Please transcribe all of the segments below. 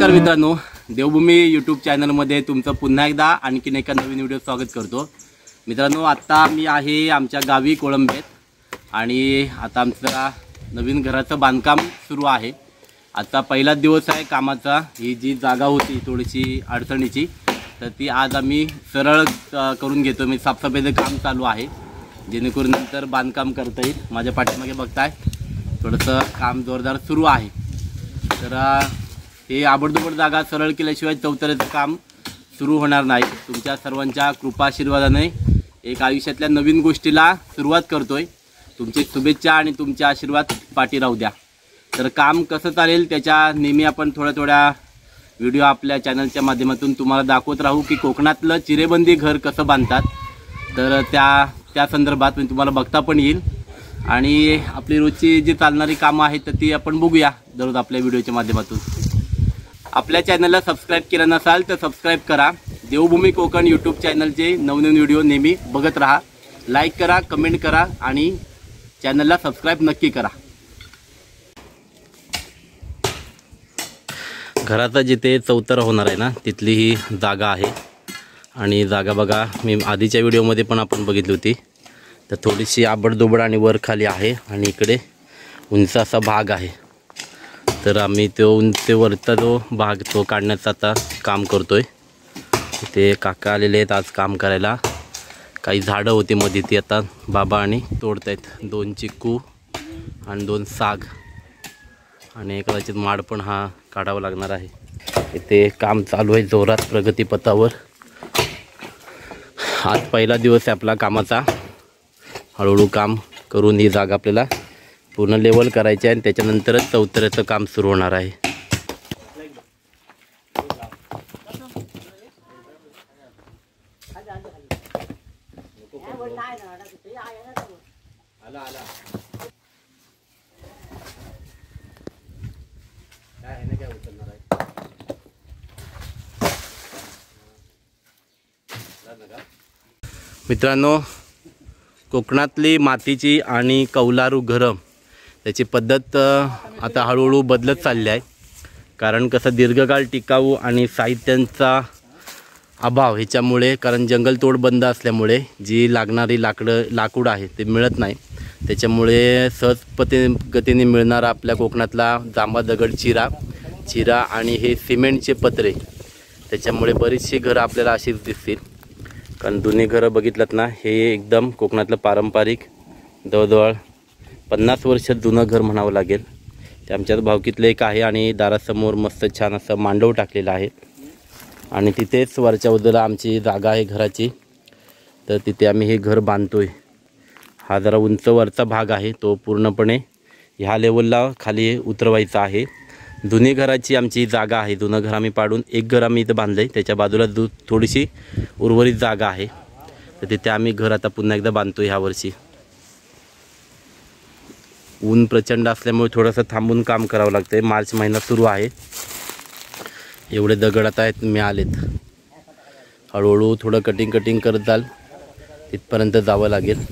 नमस्कार मित्रांनो, देवभूमी यूट्यूब चॅनलमध्ये तुमचं पुन्हा एकदा आणखीन एका नवीन व्हिडिओ स्वागत करतो। मित्रांनो, आता मी आहे आमच्या गावी कोळंबेत आणि आता आमचं नवीन घराचं बांधकाम सुरू आहे। आता पहिला दिवस आहे कामाचा। ही जी जागा होती थोडीशी अडचणीची, तर ती आज आम्ही सरळ करून घेतो। मी साफसफाईचं काम चालू आहे, जेणेकरून नंतर बांधकाम करता येईल। माझ्या पाठीमागे बघताय थोडंसं काम जोरदार सुरू आहे। तर हे आबडधोबड जागा सरळ केल्याशिवाय चौतऱ्याचं काम सुरू होणार नाही। तुमच्या सर्वांच्या कृपा आशीर्वादाने एक आयुष्यातल्या नवीन गोष्टीला सुरुवात करतोय। तुमची शुभेच्छा आणि तुमचे आशीर्वाद पाठी राहू द्या। तर काम कसं चालेल त्याच्या नेहमी आपण थोड्या व्हिडिओ आपल्या चॅनलच्या माध्यमातून तुम्हाला दाखवत राहू की कोकणातलं चिरेबंदी घर कसं बांधतात। तर त्या संदर्भात मी तुम्हाला बघता पण येईल आणि आपली रोजची जी चालणारी कामं आहेत तर ती आपण बघूया दररोज आपल्या व्हिडिओच्या माध्यमातून। आपल्या चॅनलला सबस्क्राईब केलं नसाल तर सबस्क्राईब करा। देवभूमी कोकण यूट्यूब चॅनलचे नवनवीन व्हिडिओ नेहमी बघत राहा। लाईक करा, कमेंट करा आणि चॅनलला सबस्क्राईब नक्की करा। घराचा जिथे चौतरा होणार आहे ना, तिथली ही जागा आहे आणि जागा बघा, मी आधीच्या व्हिडिओमध्ये पण आपण बघितली होती। तर थोडीशी आबडधोबड आणि वर खाली आहे आणि इकडे उंच असा भाग आहे। तर आम्ही तो उंचीवरचा जो भाग तो काढण्याचं आता काम करतोय। ते काका आलेले आहेत आज काम करायला। काही झाडं होती मध्ये ती आता बाबा आणि तोडतायत। 2 चिक्कू आणि 2 साग आणि कदाचित माड पण हा काढावा लागणार आहे। इथे काम चालू आहे जोरात प्रगतीपथावर। आज पहिला दिवस आहे आपला कामाचा। हळूहळू काम करून ही जागा आपल्याला पूर्ण लेवल करायची आहे आणि त्याच्यानंतरच चौतऱ्याचं काम सुरू होणार आहे। मित्रांनो, कोकणातली मातीची आणि कौलारू घरं त्याची पद्धत आता हळूहळू बदलत चालली आहे। कारण कसं दीर्घकाळ टिकाऊ आणि साहित्यांचा अभाव ह्याच्यामुळे, कारण जंगलतोड बंद असल्यामुळे जी लागणारी लाकूड आहे ते मिळत नाही। त्याच्यामुळे गतीने मिळणारा आपल्या कोकणातला जांभा दगड चिरा आणि हे सिमेंटचे पत्रे, त्याच्यामुळे बरीचशी घरं आपल्याला अशीच दिसतील। कारण जुनी घरं बघितलं ना, हे एकदम कोकणातलं पारंपरिक जवळजवळ 50 वर्ष जुनं घर म्हणावं लागेल। ते आमच्याच भावकीतलं एक आहे आणि दारासमोर मस्त छान असं मांडव टाकलेलं आहे आणि तिथेच वरच्या बाजूला आमची जागा आहे घराची। तर तिथे आम्ही हे घर बांधतोय। हा जरा उंच वरचा भाग आहे, तो पूर्णपणे ह्या लेवलला खाली उतरवायचा आहे। जुनी घराची आमची जागा आहे। जुनं घर आम्ही पाडून एक घर आम्ही इथं बांधलं आहे। त्याच्या बाजूला थोडीशी उर्वरित जागा आहे, तर तिथे आम्ही घर आता पुन्हा एकदा बांधतो ह्या वर्षी। ऊन प्रचंड असल्यामुळे थोडंसं थांबून काम करावं लागतं। मार्च महिना सुरू आहे। एवढे दगड आता मिळालेत। हळूहळू थोडं कटिंग करत जाल तिथपर्यंत जावं लागेल।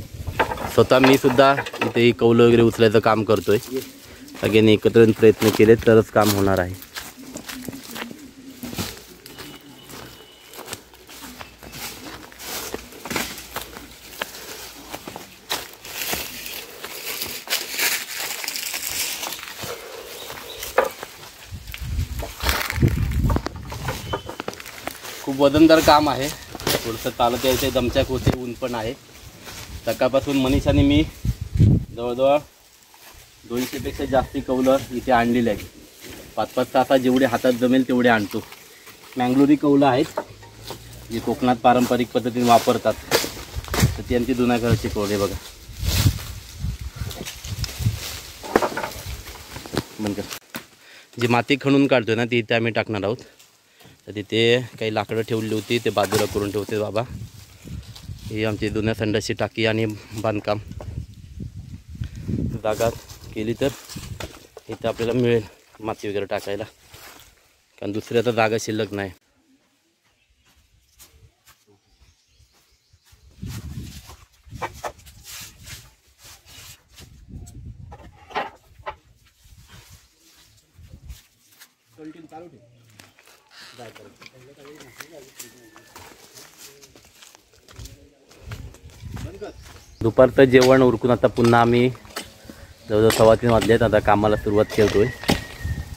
स्वतः मी सुद्धा इथे कौलं वगैरे उचलायचं काम करतोय। सगळ्यांनी एकत्र प्रयत्न केले तरच काम होणार आहे। खूप वजनदार काम आहे। थोडंसं चालत यायचं, दमछाक होते, ऊन पण आहे। सकाळपासून मनीषाने मी जवळजवळ 200 पेक्षा जास्ती कौलं इथे आणलेले आहेत। 5-5 तासात जेवढे हातात जमेल तेवढे आणतो। मँगलोरी कौलं आहेत जे कोकणात पारंपरिक पद्धतीने वापरतात। तर ती आमची जुन्या घराची कौले बघा। जी माती खणून काढतोय ना ती इथे आम्ही टाकणार आहोत। तर तिथे काही लाकडं ठेवली होती, ते बाजूला करून ठेवते बाबा। ही आमची जुन्या संडासची टाकी आणि बांधकाम जागा केली तर इथं आपल्याला मिळेल माती वगैरे टाकायला, कारण दुसरी आता जागा शिल्लक नाही। कंटिन्यू चालू ठेव। दुपारचं जेवण उरकून आता पुन्हा आम्ही जवळजवळ 3:15 वाजलेत. आता कामाला सुरुवात करतोय.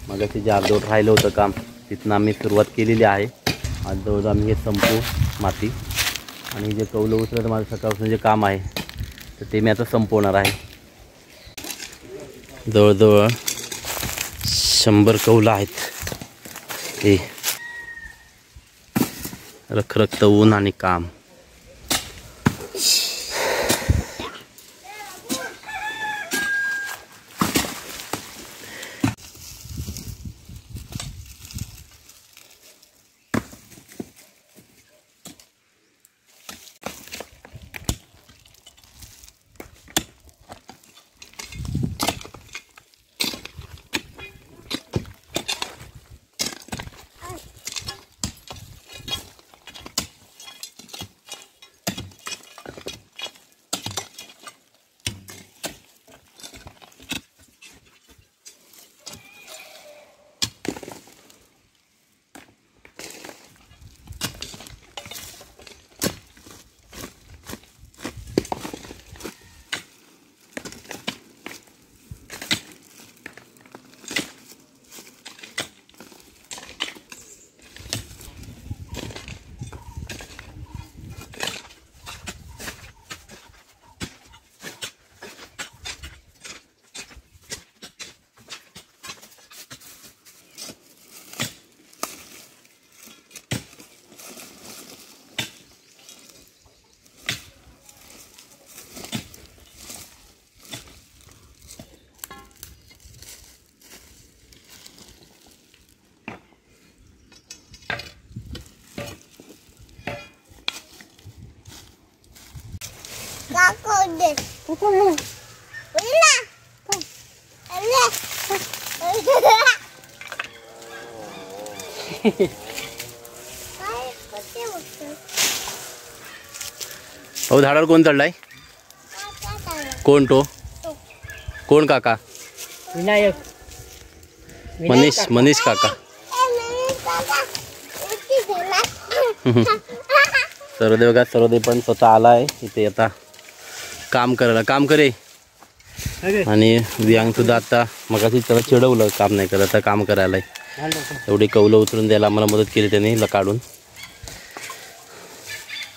मग जे अर्धवट राहिलं होतं काम तिथनं आम्ही सुरुवात केलेली आहे. आज जवळजवळ आम्ही हे संपू माती आणि जे कौलं उचललं माझं सकाळपासून जे काम आहे तर ते मी आता संपवणार आहे. जवळजवळ 100 कौलं आहेत. हे रखरखतं ऊन आणि काम. भाऊ झाडावर कोण चढलाय? कोण तो? कोण काका? विनायक. मनीष काका. सर्वदेव बघा, सर्वदेव पण स्वतः आलाय इथे आता काम करायला. काम करे. आणि वियांग सुद्धा आता मगाशी त्याला चिडवलं काम नाही करत, आता काम करायला. एवढी कौलं उचलून द्यायला आम्हाला मदत केली त्याने काढून.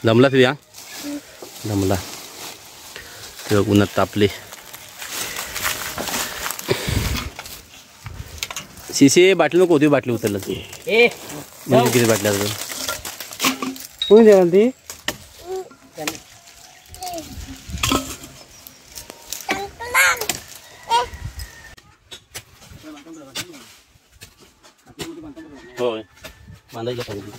जमलाच वियांग? जमला. तेव्हा उन्हात तापले. शिशी बाटली नको होती, बाटली उचलला ती. म्हणजे किती बाटल्या अजून कोणी द्याल ती? होय बांधायच्या पाहिजे.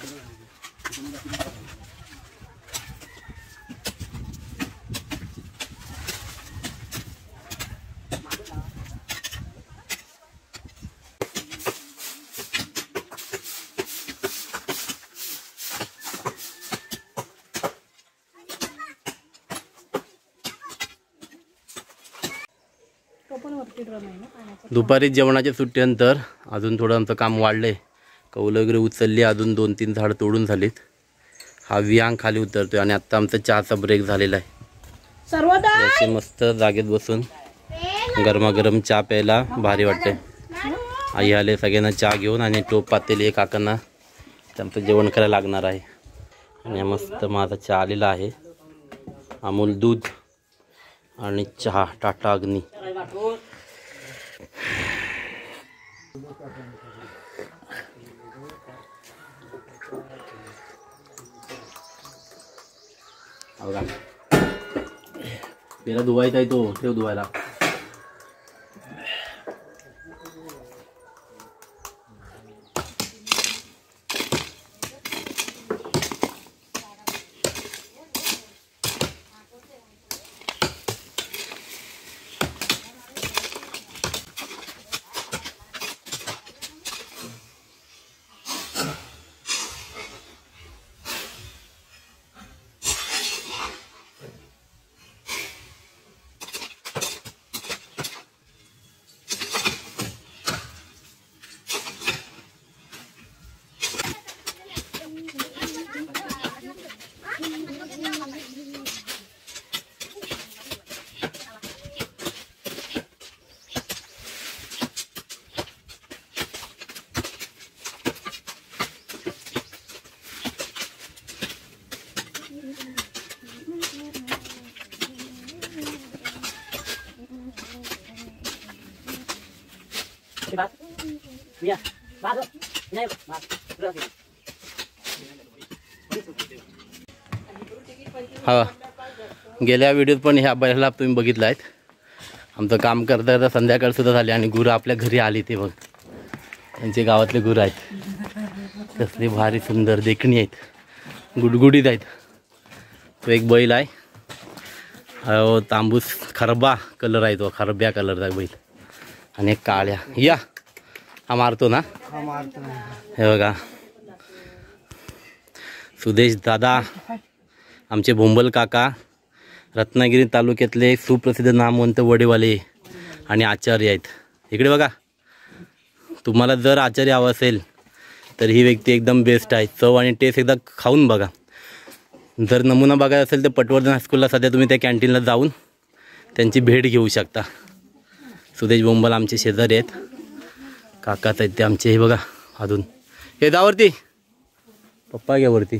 दुपारी जेवणाच्या सुट्टीनंतर अजून थोडं आमचं काम वाढलंय. कौलं वगैरे उचलली, अजून 2-3 झाडं तोडून झालीत. हा वियांग खाली उतरतोय आणि आता आमचा चहाचा ब्रेक झालेला आहे. असे मस्त जागेत बसून गरमागरम चहा प्यायला भारी वाटते. आई आले सगळ्यांना चहा घेऊन आणि टोप पातेली काकांना त्यांचं जेवण करायला लागणार आहे. आणि मस्त माझा चहा आलेला आहे. अमूल दूध आणि चहा टाटा अग्नी. पेला धुवायचा आहे तो, ठेव धुवायला. हा, गेल्या व्हिडिओत पण ह्या बैलाला तुम्ही बघितला आहेत. आमचं काम करता करता संध्याकाळ सुद्धा झाली आणि गुरं आपल्या घरी आली. ते बघ त्यांचे गावातले गुरं आहेत, कसले भारी सुंदर देखणी आहेत, गुडगुडीत आहेत. तो एक बैल आहे, तांबूस खरबा कलर आहे, तो खरब्या कलरचा बैल. आणि एक काळ्या, या हा मारतो ना, हे बघा सुदेश दादा, आमचे भोंबल काका, रत्नागिरी तालुक्यातले सुप्रसिद्ध नामवंत वडेवाले आणि आचार्य आहेत. इकडे बघा, तुम्हाला जर आचार्य हवा असेल तर ही व्यक्ती एकदम बेस्ट आहे. चव आणि टेस्ट एकदा खाऊन बघा. जर नमुना बघायचा असेल तर पटवर्धन हायस्कूलला सध्या तुम्ही त्या कॅन्टीनला जाऊन त्यांची भेट घेऊ शकता. सुदेश भोंबल आमचे शेजारी आहेत, काकाच आहेत ते आमचे. हे बघा अजून, हे जावरती पप्पा घ्या वरती.